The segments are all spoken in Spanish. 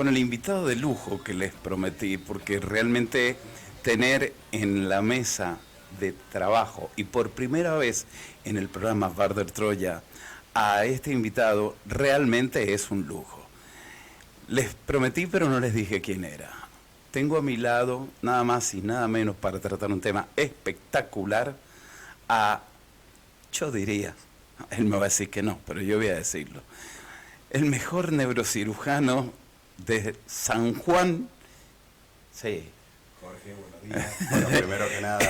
Con el invitado de lujo que les prometí, porque realmente tener en la mesa de trabajo y por primera vez en el programa Barder Troya a este invitado realmente es un lujo. Les prometí pero no les dije quién era. Tengo a mi lado nada más y nada menos para tratar un tema espectacular a, yo diría, él me va a decir que no, pero yo voy a decirlo, el mejor neurocirujano de San Juan. Sí. Jorge, buenos días. Bueno, primero que nada,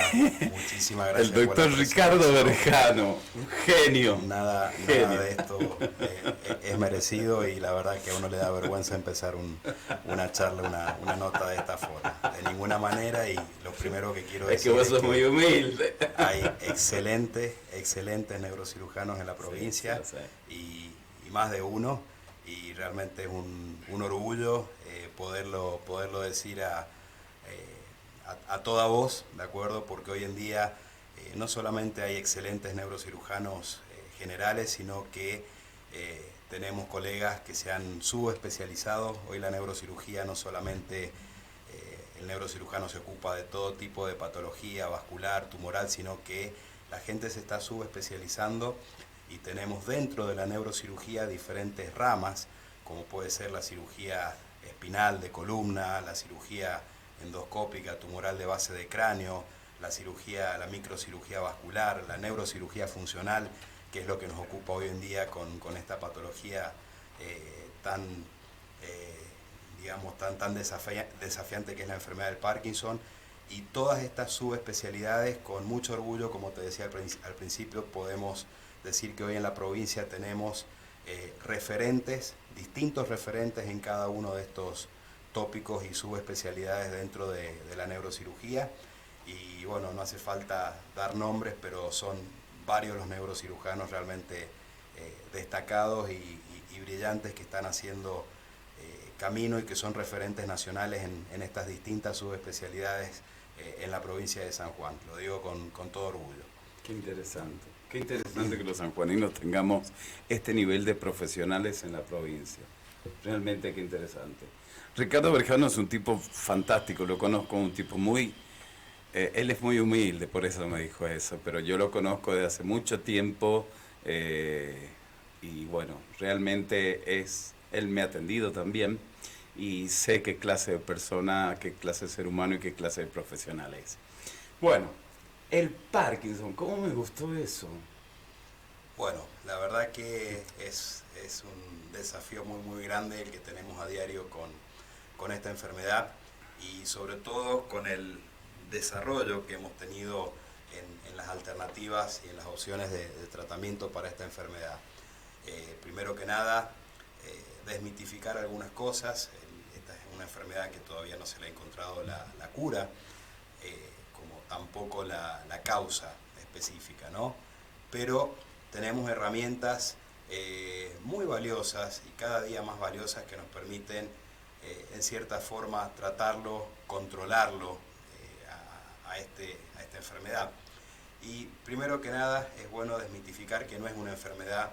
muchísimas gracias. El doctor Ricardo Berjano, un genio. Nada de esto es merecido y la verdad que a uno le da vergüenza empezar una charla, una nota de esta forma. De ninguna manera, y lo primero que quiero decir es que vos sos muy humilde. Hay excelentes neurocirujanos en la provincia y más de uno, y realmente es un orgullo poderlo decir a toda voz, ¿de acuerdo? Porque hoy en día no solamente hay excelentes neurocirujanos generales, sino que tenemos colegas que se han subespecializado. Hoy la neurocirugía no solamente, el neurocirujano se ocupa de todo tipo de patología vascular, tumoral, sino que la gente se está subespecializando y tenemos dentro de la neurocirugía diferentes ramas, como puede ser la cirugía espinal de columna, la cirugía endoscópica tumoral de base de cráneo, la microcirugía vascular, la neurocirugía funcional, que es lo que nos ocupa hoy en día con esta patología tan desafiante que es la enfermedad del Parkinson. Y todas estas subespecialidades, con mucho orgullo, como te decía al principio, podemos decir que hoy en la provincia tenemos distintos referentes en cada uno de estos tópicos y subespecialidades dentro de la neurocirugía. Y bueno, no hace falta dar nombres, pero son varios los neurocirujanos realmente destacados y brillantes que están haciendo camino y que son referentes nacionales en estas distintas subespecialidades en la provincia de San Juan. Lo digo con todo orgullo. Qué interesante que los sanjuaninos tengamos este nivel de profesionales en la provincia. Realmente qué interesante. Ricardo Berjano es un tipo fantástico, lo conozco, un tipo muy... él es muy humilde, por eso me dijo eso, pero yo lo conozco desde hace mucho tiempo y bueno, realmente él me ha atendido también y sé qué clase de persona, qué clase de ser humano y qué clase de profesional es. Bueno, el Parkinson, ¿cómo me gustó eso? Bueno, la verdad que es un desafío muy grande el que tenemos a diario con esta enfermedad y sobre todo con el desarrollo que hemos tenido en las alternativas y en las opciones de tratamiento para esta enfermedad. Primero que nada, desmitificar algunas cosas. Esta es una enfermedad que todavía no se le ha encontrado la cura, como tampoco la causa específica, ¿no? Pero tenemos herramientas muy valiosas y cada día más valiosas que nos permiten en cierta forma tratarlo, controlarlo a esta enfermedad. Y primero que nada es bueno desmitificar que no es una enfermedad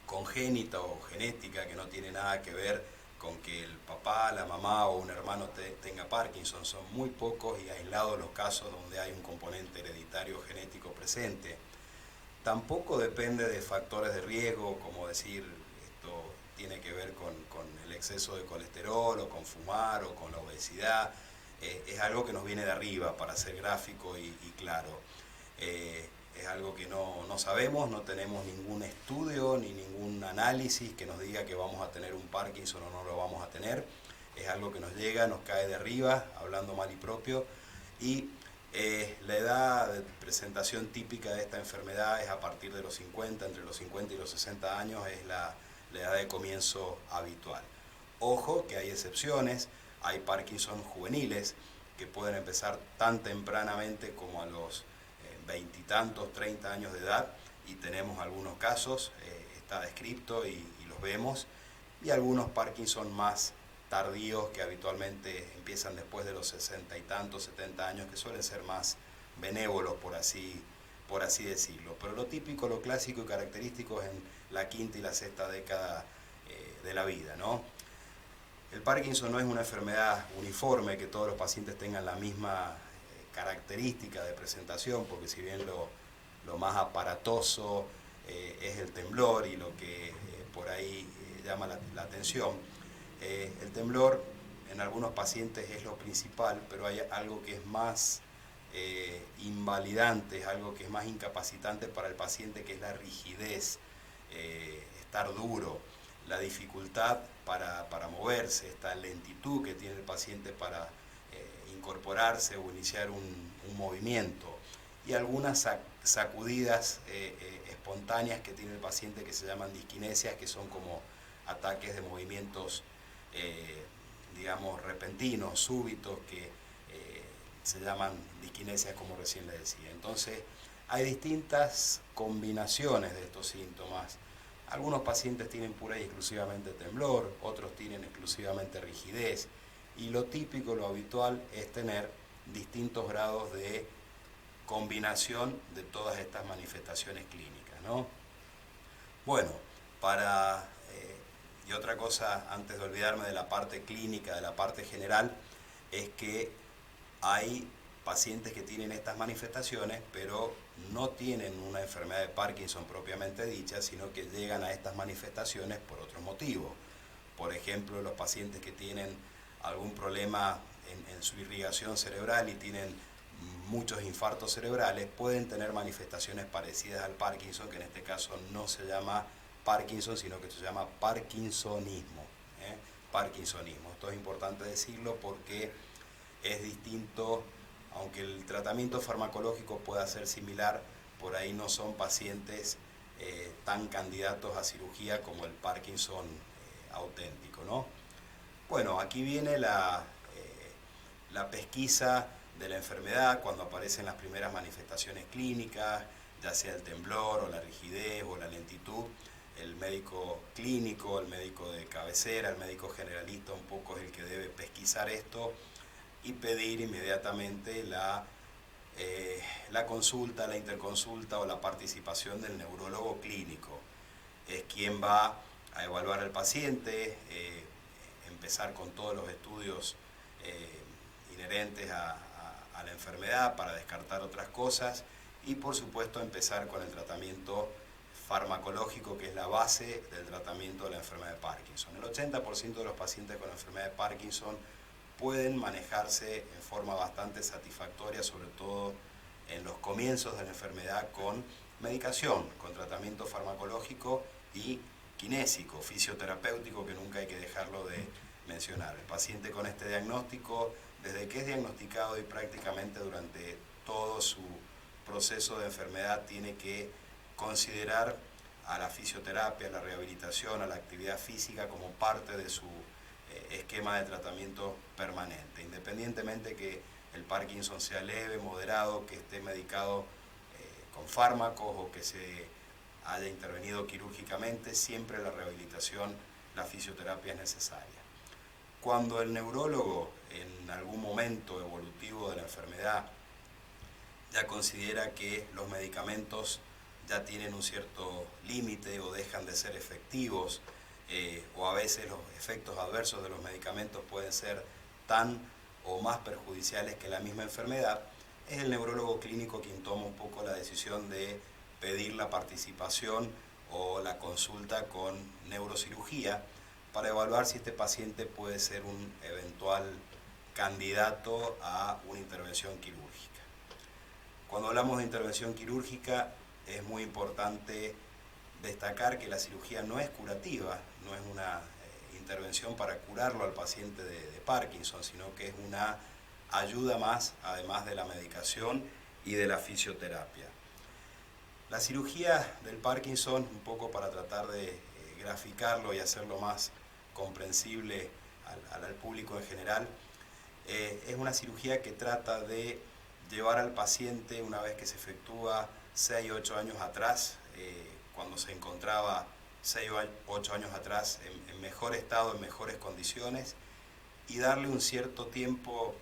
congénita o genética, que no tiene nada que ver con que el papá, la mamá o un hermano tenga Parkinson. Son muy pocos y aislados los casos donde hay un componente hereditario genético presente. Tampoco depende de factores de riesgo, como decir, esto tiene que ver con el exceso de colesterol, o con fumar, o con la obesidad. Es algo que nos viene de arriba, para ser gráfico y claro. Es algo que no sabemos, no tenemos ningún estudio ni ningún análisis que nos diga que vamos a tener un Parkinson o no lo vamos a tener. Es algo que nos llega, nos cae de arriba, hablando mal y propio. Y la edad de presentación típica de esta enfermedad es a partir de los 50, entre los 50 y los 60 años es la edad de comienzo habitual. Ojo que hay excepciones, hay Parkinson juveniles que pueden empezar tan tempranamente como a los veintitantos, 30 años de edad, y tenemos algunos casos, está descrito y los vemos, y algunos Parkinson más tardíos que habitualmente empiezan después de los 60 y tantos, 70 años, que suelen ser más benévolos, por así decirlo. Pero lo típico, lo clásico y característico es en la quinta y la sexta década de la vida, ¿no? El Parkinson no es una enfermedad uniforme, que todos los pacientes tengan la misma característica de presentación, porque si bien lo más aparatoso es el temblor y lo que por ahí llama la atención, el temblor en algunos pacientes es lo principal, pero hay algo que es más invalidante, es algo que es más incapacitante para el paciente, que es la rigidez, estar duro, la dificultad para moverse, esta lentitud que tiene el paciente para incorporarse o iniciar un movimiento, y algunas sacudidas espontáneas que tiene el paciente, que se llaman disquinesias, que son como ataques de movimientos digamos repentinos, súbitos, que se llaman disquinesias, como recién le decía. Entonces hay distintas combinaciones de estos síntomas. Algunos pacientes tienen pura y exclusivamente temblor, otros tienen exclusivamente rigidez, y lo típico, lo habitual, es tener distintos grados de combinación de todas estas manifestaciones clínicas, ¿no? Bueno, y otra cosa, antes de olvidarme de la parte clínica, de la parte general, es que hay pacientes que tienen estas manifestaciones, pero no tienen una enfermedad de Parkinson propiamente dicha, sino que llegan a estas manifestaciones por otros motivos. Por ejemplo, los pacientes que tienen algún problema en su irrigación cerebral y tienen muchos infartos cerebrales, pueden tener manifestaciones parecidas al Parkinson, que en este caso no se llama Parkinson, sino que se llama parkinsonismo. Parkinsonismo. Esto es importante decirlo porque es distinto, aunque el tratamiento farmacológico pueda ser similar, por ahí no son pacientes tan candidatos a cirugía como el Parkinson auténtico, ¿no? Bueno, aquí viene la pesquisa de la enfermedad cuando aparecen las primeras manifestaciones clínicas, ya sea el temblor o la rigidez o la lentitud. El médico clínico, el médico de cabecera, el médico generalista un poco es el que debe pesquisar esto y pedir inmediatamente la consulta, la interconsulta o la participación del neurólogo clínico. Es quien va a evaluar al paciente, empezar con todos los estudios inherentes a la enfermedad para descartar otras cosas, y por supuesto empezar con el tratamiento farmacológico, que es la base del tratamiento de la enfermedad de Parkinson. El 80% de los pacientes con la enfermedad de Parkinson pueden manejarse en forma bastante satisfactoria, sobre todo en los comienzos de la enfermedad, con medicación, con tratamiento farmacológico y kinésico, fisioterapéutico, que nunca hay que dejarlo de mencionar. El paciente con este diagnóstico, desde que es diagnosticado y prácticamente durante todo su proceso de enfermedad, tiene que considerar a la fisioterapia, a la rehabilitación, a la actividad física como parte de su esquema de tratamiento permanente, independientemente que el Parkinson sea leve, moderado, que esté medicado con fármacos o que se haya intervenido quirúrgicamente. Siempre la rehabilitación, la fisioterapia es necesaria. Cuando el neurólogo, en algún momento evolutivo de la enfermedad, ya considera que los medicamentos ya tienen un cierto límite o dejan de ser efectivos, o a veces los efectos adversos de los medicamentos pueden ser tan o más perjudiciales que la misma enfermedad, es el neurólogo clínico quien toma un poco la decisión de pedir la participación o la consulta con neurocirugía para evaluar si este paciente puede ser un eventual candidato a una intervención quirúrgica. Cuando hablamos de intervención quirúrgica, es muy importante destacar que la cirugía no es curativa, no es una intervención para curarlo al paciente de Parkinson, sino que es una ayuda más, además de la medicación y de la fisioterapia. La cirugía del Parkinson, un poco para tratar de graficarlo y hacerlo más comprensible al público en general, es una cirugía que trata de llevar al paciente, una vez que se efectúa 6 o 8 años atrás, cuando se encontraba 6 o 8 años atrás en mejor estado, en mejores condiciones, y darle un cierto tiempo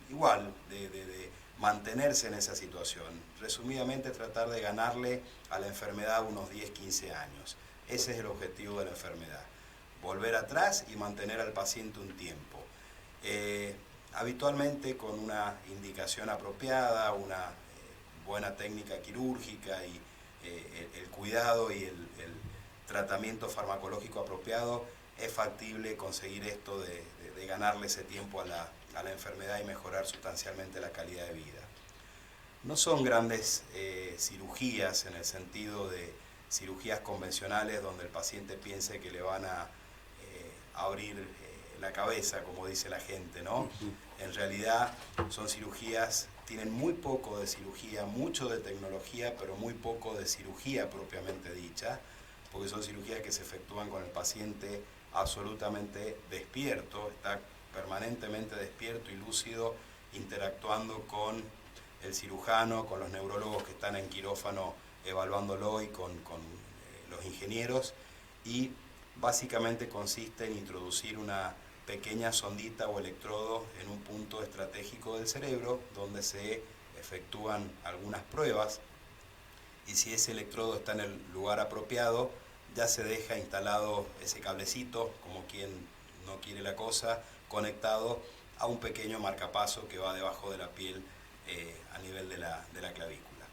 igual de mantenerse en esa situación. Resumidamente, tratar de ganarle a la enfermedad unos 10-15 años. Ese es el objetivo de la enfermedad. volver atrás y mantener al paciente un tiempo. Habitualmente con una indicación apropiada, una buena técnica quirúrgica y el cuidado y el tratamiento farmacológico apropiado, es factible conseguir esto de ganarle ese tiempo a la enfermedad y mejorar sustancialmente la calidad de vida. No son grandes cirugías en el sentido de cirugías convencionales donde el paciente piense que le van a abrir la cabeza, como dice la gente, ¿no? En realidad son cirugías, tienen muy poco de cirugía, mucho de tecnología, pero muy poco de cirugía propiamente dicha, porque son cirugías que se efectúan con el paciente absolutamente despierto, está permanentemente despierto y lúcido, interactuando con el cirujano, con los neurólogos que están en quirófano evaluándolo y con los ingenieros, y básicamente consiste en introducir una pequeña sondita o electrodo en un punto estratégico del cerebro donde se efectúan algunas pruebas, y si ese electrodo está en el lugar apropiado, ya se deja instalado ese cablecito, como quien no quiere la cosa, conectado a un pequeño marcapaso que va debajo de la piel a nivel de la clavícula.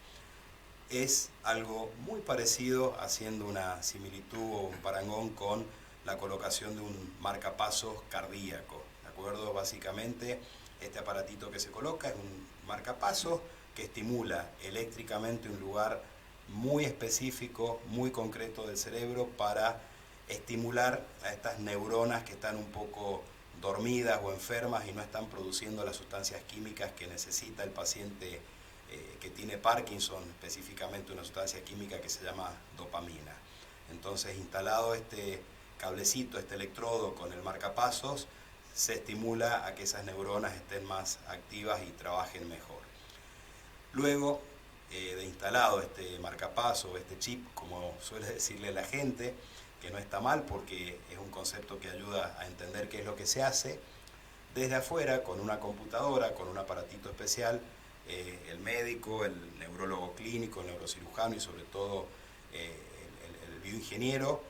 Es algo muy parecido, haciendo una similitud o un parangón con la colocación de un marcapasos cardíaco, ¿de acuerdo? Básicamente, este aparatito que se coloca es un marcapasos que estimula eléctricamente un lugar muy específico, muy concreto del cerebro para estimular a estas neuronas que están un poco dormidas o enfermas y no están produciendo las sustancias químicas que necesita el paciente que tiene Parkinson, específicamente una sustancia química que se llama dopamina. Entonces, instalado este cablecito, este electrodo con el marcapasos, se estimula a que esas neuronas estén más activas y trabajen mejor. Luego de instalado este marcapaso, este chip, como suele decirle la gente, que no está mal porque es un concepto que ayuda a entender qué es lo que se hace, desde afuera, con una computadora, con un aparatito especial, el médico, el neurólogo clínico, el neurocirujano y sobre todo el bioingeniero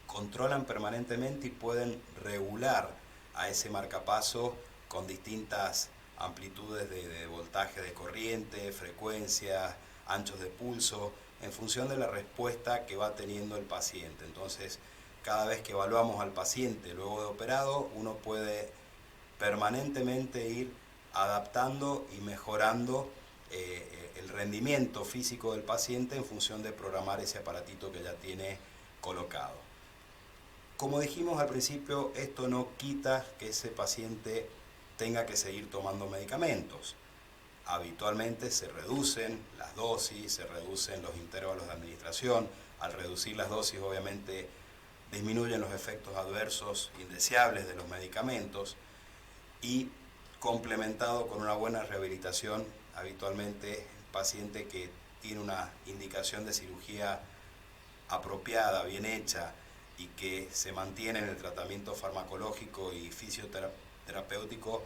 controlan permanentemente y pueden regular a ese marcapaso con distintas amplitudes de voltaje de corriente, frecuencias, anchos de pulso, en función de la respuesta que va teniendo el paciente. Entonces, cada vez que evaluamos al paciente luego de operado, uno puede permanentemente ir adaptando y mejorando el rendimiento físico del paciente en función de programar ese aparatito que ya tiene colocado. Como dijimos al principio, esto no quita que ese paciente tenga que seguir tomando medicamentos. Habitualmente se reducen las dosis, se reducen los intervalos de administración. Al reducir las dosis, obviamente, disminuyen los efectos adversos indeseables de los medicamentos, y complementado con una buena rehabilitación, habitualmente el paciente que tiene una indicación de cirugía apropiada, bien hecha, y que se mantiene en el tratamiento farmacológico y fisioterapéutico,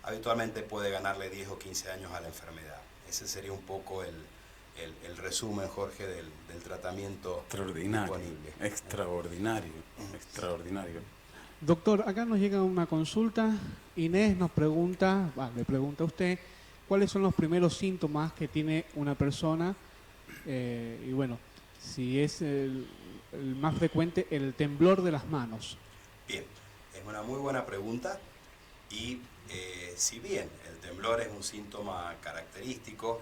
habitualmente puede ganarle 10 o 15 años a la enfermedad. Ese sería un poco el resumen, Jorge, del tratamiento disponible. Extraordinario, extraordinario. Doctor, acá nos llega una consulta. Inés nos pregunta, le pregunta a usted, ¿cuáles son los primeros síntomas que tiene una persona? Y bueno, si es el más frecuente, el temblor de las manos. Bien, es una muy buena pregunta, y si bien el temblor es un síntoma característico,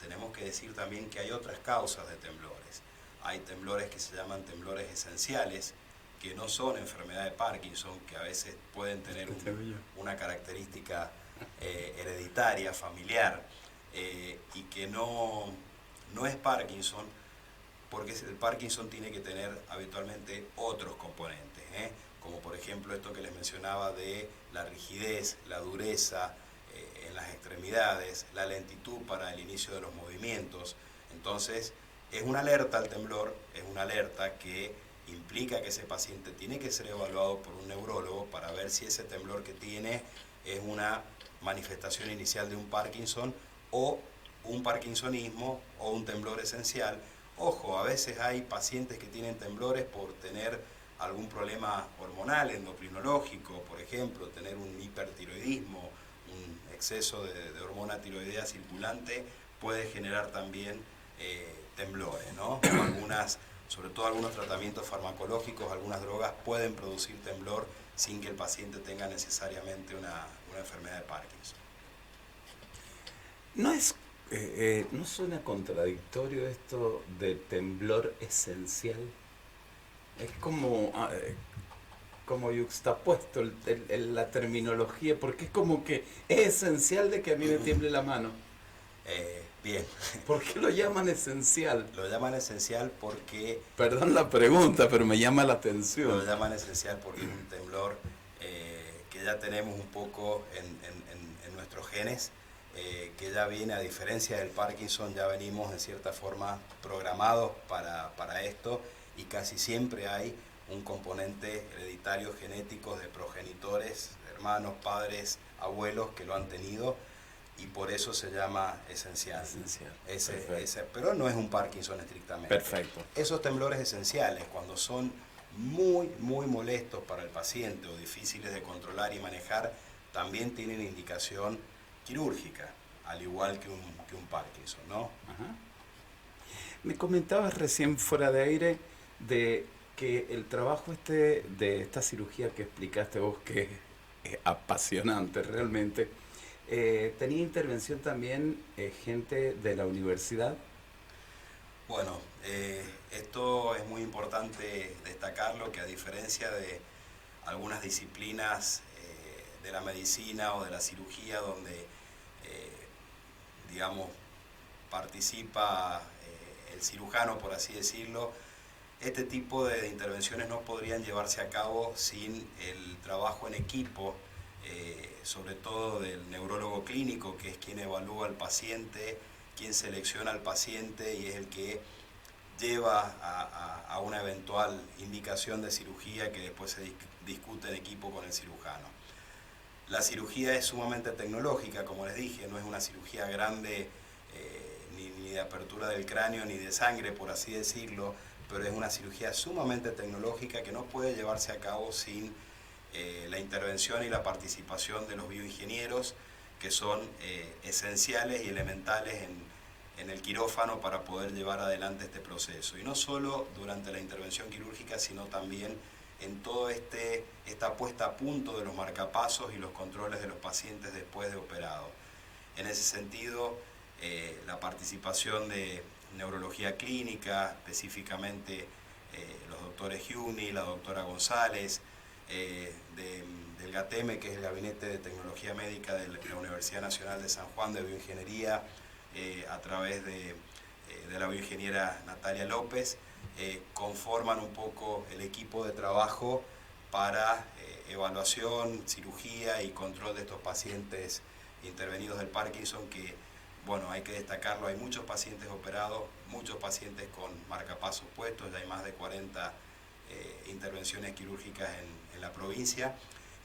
tenemos que decir también que hay otras causas de temblores. Hay temblores que se llaman temblores esenciales, que no son enfermedad de Parkinson, que a veces pueden tener una característica hereditaria, familiar, y que no es Parkinson, porque el Parkinson tiene que tener habitualmente otros componentes, como por ejemplo esto que les mencionaba de la rigidez, la dureza en las extremidades, la lentitud para el inicio de los movimientos. Entonces, es una alerta al temblor, es una alerta que implica que ese paciente tiene que ser evaluado por un neurólogo para ver si ese temblor que tiene es una manifestación inicial de un Parkinson o un parkinsonismo o un temblor esencial. Ojo, a veces hay pacientes que tienen temblores por tener algún problema hormonal, endocrinológico, por ejemplo, tener un hipertiroidismo, un exceso de hormona tiroidea circulante, puede generar también temblores, ¿no? Sobre todo algunos tratamientos farmacológicos, algunas drogas pueden producir temblor sin que el paciente tenga necesariamente una enfermedad de Parkinson. ¿No suena contradictorio esto de temblor esencial? Es como yuxtapuesto la terminología, porque es como que es esencial de que a mí me tiemble la mano. Bien. ¿Por qué lo llaman esencial? Lo llaman esencial porque... Perdón la pregunta, pero me llama la atención. Lo llaman esencial porque es un temblor que ya tenemos un poco en nuestros genes, que ya viene, a diferencia del Parkinson, ya venimos en cierta forma programados para esto, y casi siempre hay un componente hereditario genético de progenitores, hermanos, padres, abuelos que lo han tenido, y por eso se llama esencial. Pero no es un Parkinson estrictamente. Perfecto. Esos temblores esenciales, cuando son muy, muy molestos para el paciente o difíciles de controlar y manejar, también tienen indicación quirúrgica, al igual que un Parkinson, ¿no? Ajá. Me comentabas recién fuera de aire de que el trabajo de esta cirugía que explicaste vos, que es apasionante realmente, ¿tenía intervención también gente de la universidad? Bueno, esto es muy importante destacarlo, que a diferencia de algunas disciplinas de la medicina o de la cirugía donde, digamos, participa el cirujano, por así decirlo, este tipo de intervenciones no podrían llevarse a cabo sin el trabajo en equipo, sobre todo del neurólogo clínico, que es quien evalúa al paciente, quien selecciona al paciente y es el que lleva a una eventual indicación de cirugía que después se discute en equipo con el cirujano. La cirugía es sumamente tecnológica, como les dije, no es una cirugía grande ni de apertura del cráneo ni de sangre, por así decirlo, pero es una cirugía sumamente tecnológica que no puede llevarse a cabo sin la intervención y la participación de los bioingenieros, que son esenciales y elementales en el quirófano para poder llevar adelante este proceso. Y no solo durante la intervención quirúrgica, sino también en todo esta puesta a punto de los marcapasos y los controles de los pacientes después de operado. En ese sentido, la participación de neurología clínica, específicamente los doctores Giugni, la doctora González, del GATEME, que es el Gabinete de Tecnología Médica de la Universidad Nacional de San Juan de Bioingeniería, a través de la bioingeniera Natalia López, conforman un poco el equipo de trabajo para evaluación, cirugía y control de estos pacientes intervenidos del Parkinson, que, bueno, hay que destacarlo, hay muchos pacientes operados, muchos pacientes con marcapasos puestos, ya hay más de 40 intervenciones quirúrgicas en la provincia,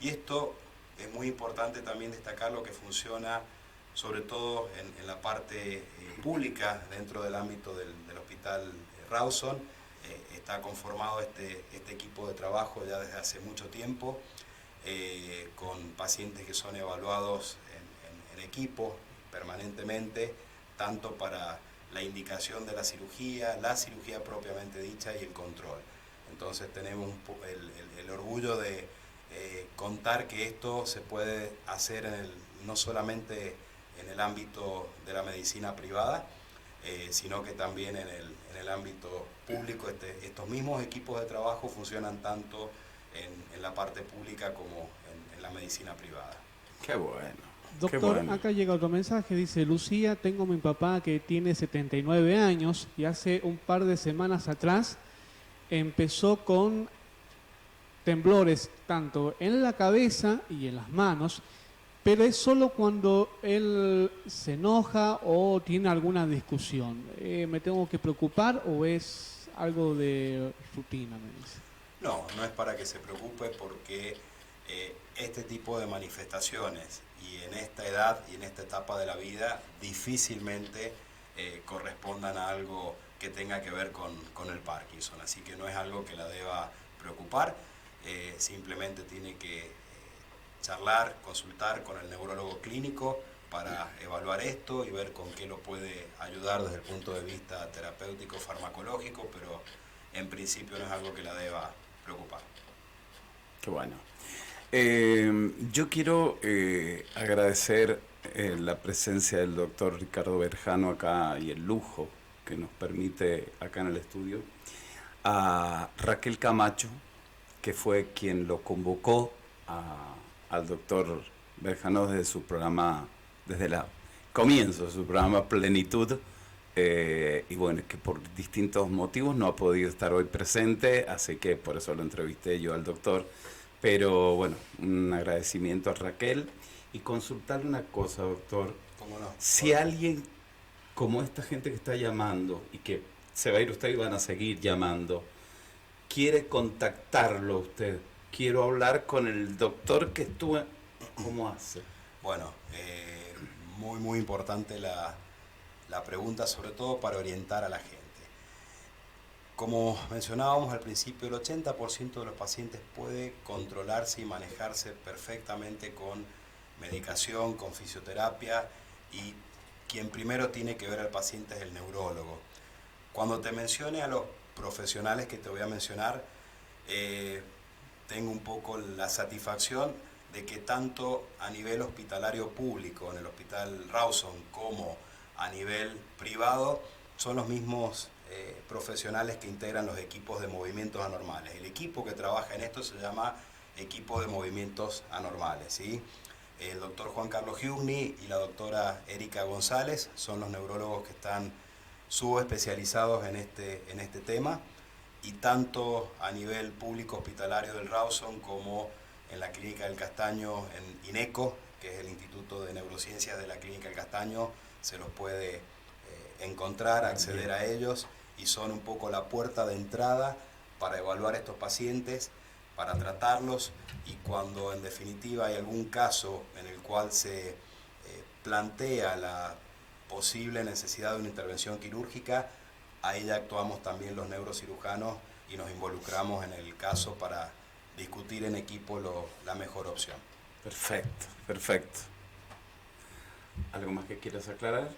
y esto es muy importante también destacarlo, que funciona sobre todo en la parte pública dentro del ámbito del Hospital Rawson. Está conformado este equipo de trabajo ya desde hace mucho tiempo, con pacientes que son evaluados en equipo permanentemente, tanto para la indicación de la cirugía propiamente dicha y el control. Entonces tenemos el orgullo de contar que esto se puede hacer no solamente en el ámbito de la medicina privada, sino que también en el ámbito público. Estos mismos equipos de trabajo funcionan tanto en la parte pública como en la medicina privada. Qué bueno. Doctor, Qué bueno. acá llega otro mensaje, dice: Lucía, tengo a mi papá que tiene 79 años y hace un par de semanas atrás empezó con temblores tanto en la cabeza y en las manos, pero es solo cuando él se enoja o tiene alguna discusión. ¿Me tengo que preocupar o es algo de rutina, me dice? No, no es para que se preocupe, porque este tipo de manifestaciones y en esta edad y en esta etapa de la vida difícilmente correspondan a algo que tenga que ver con el Parkinson, así que no es algo que la deba preocupar, simplemente tiene que charlar, consultar con el neurólogo clínico para evaluar esto y ver con qué lo puede ayudar desde el punto de vista terapéutico, farmacológico, pero en principio no es algo que la deba preocupar. Qué bueno. Yo quiero agradecer la presencia del doctor Ricardo Berjano acá y el lujo que nos permite acá en el estudio, a Raquel Camacho, que fue quien lo convocó al doctor Berjano desde su programa, desde el comienzo de su programa Plenitud, y bueno, que por distintos motivos no ha podido estar hoy presente, así que por eso lo entrevisté yo al doctor. Pero bueno, un agradecimiento a Raquel y consultarle una cosa, doctor. ¿Cómo no? Si alguien, como esta gente que está llamando y que se va a ir usted y van a seguir llamando, quiere contactarlo a usted, quiero hablar con el doctor que estuvo, ¿cómo hace? Bueno, muy importante la pregunta, sobre todo para orientar a la gente. Como mencionábamos al principio, el 80% de los pacientes puede controlarse y manejarse perfectamente con medicación, con fisioterapia, y quien primero tiene que ver al paciente es el neurólogo. Cuando te mencione a los profesionales que te voy a mencionar, tengo un poco la satisfacción de que tanto a nivel hospitalario público, en el Hospital Rawson, como a nivel privado, son los mismos profesionales que integran los equipos de movimientos anormales. El equipo que trabaja en esto se llama equipo de movimientos anormales, ¿sí? El doctor Juan Carlos Giugni y la doctora Erika González son los neurólogos que están subespecializados en este tema, y tanto a nivel público hospitalario del Rawson como en la Clínica del Castaño, en INECO, que es el Instituto de Neurociencias de la Clínica del Castaño, se los puede encontrar, acceder a ellos, y son un poco la puerta de entrada para evaluar estos pacientes, para tratarlos, y cuando en definitiva hay algún caso en el cual se plantea la posible necesidad de una intervención quirúrgica, ahí ya actuamos también los neurocirujanos y nos involucramos en el caso para discutir en equipo la mejor opción. Perfecto, perfecto. ¿Algo más que quieras aclarar?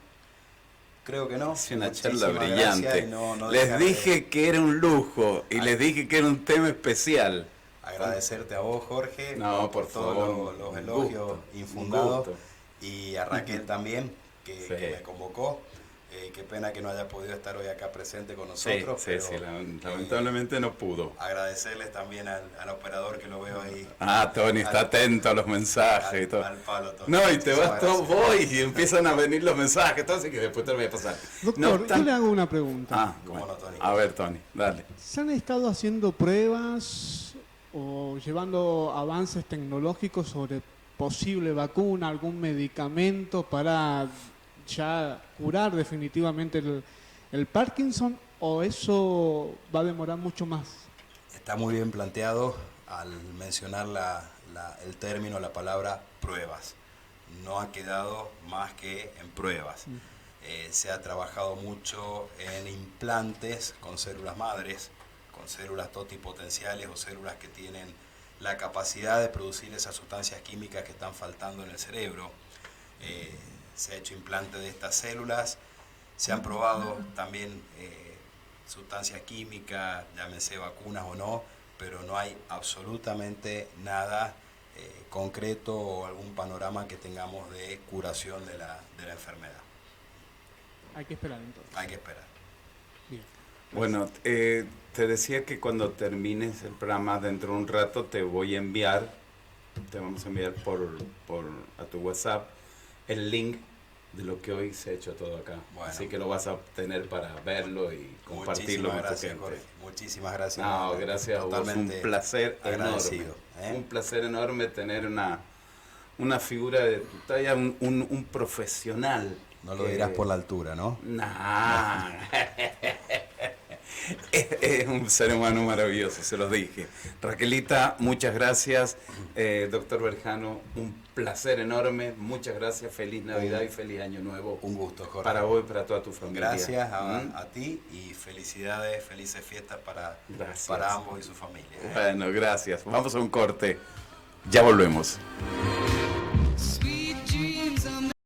Creo que no. Es una Muchísimas charla brillante. no les dije que era un lujo y les dije que era un tema especial. Agradecerte a vos, Jorge, No, por por todos favor, los un elogios gusto, infundados, un gusto. y a Raquel también, que Sí. me convocó. Qué pena que no haya podido estar hoy acá presente con nosotros. Sí, pero, sí, lamentablemente no pudo. agradecerles también al operador que lo veo ahí. Tony está atento a los mensajes y todo. Al palo, Tony. No, y te Muchísimas vas todo, gracias. voy y empiezan a venir los mensajes, todo así que después te lo voy a pasar. Doctor, yo le hago una pregunta. Cómo Bueno. no, Tony. A ver, Tony, dale. ¿Se han estado haciendo pruebas o llevando avances tecnológicos sobre posible vacuna, algún medicamento para ya curar definitivamente el Parkinson, o eso va a demorar mucho más? Está muy bien planteado al mencionar el término, la palabra pruebas. No ha quedado más que en pruebas. Se ha trabajado mucho en implantes con células madres, con células totipotenciales o células que tienen la capacidad de producir esas sustancias químicas que están faltando en el cerebro. Se ha hecho implante de estas células, se han probado también sustancias químicas, llámense vacunas o no, pero no hay absolutamente nada concreto o algún panorama que tengamos de curación de la enfermedad. Hay que esperar entonces. Hay que esperar. Bien. Bueno, te decía que cuando termines el programa dentro de un rato te vamos a enviar a tu WhatsApp el link de lo que hoy se ha hecho todo acá. Bueno. Así que lo vas a tener para verlo y compartirlo con tu gracias, gente. Jorge. Muchísimas gracias. No, gracias a vos. Totalmente Un placer agradecido, enorme. Un placer enorme tener una figura de tu talla, un profesional. No lo dirás por la altura, ¿no? Nah. Es un ser humano maravilloso, se los dije. Raquelita, muchas gracias. Doctor Berjano, un placer enorme. Muchas gracias. Feliz Navidad y feliz Año Nuevo. Un gusto, Jorge. Para vos y para toda tu familia. Gracias a ti y felicidades, felices fiestas para ambos y su familia. Bueno, gracias. Vamos a un corte. Ya volvemos.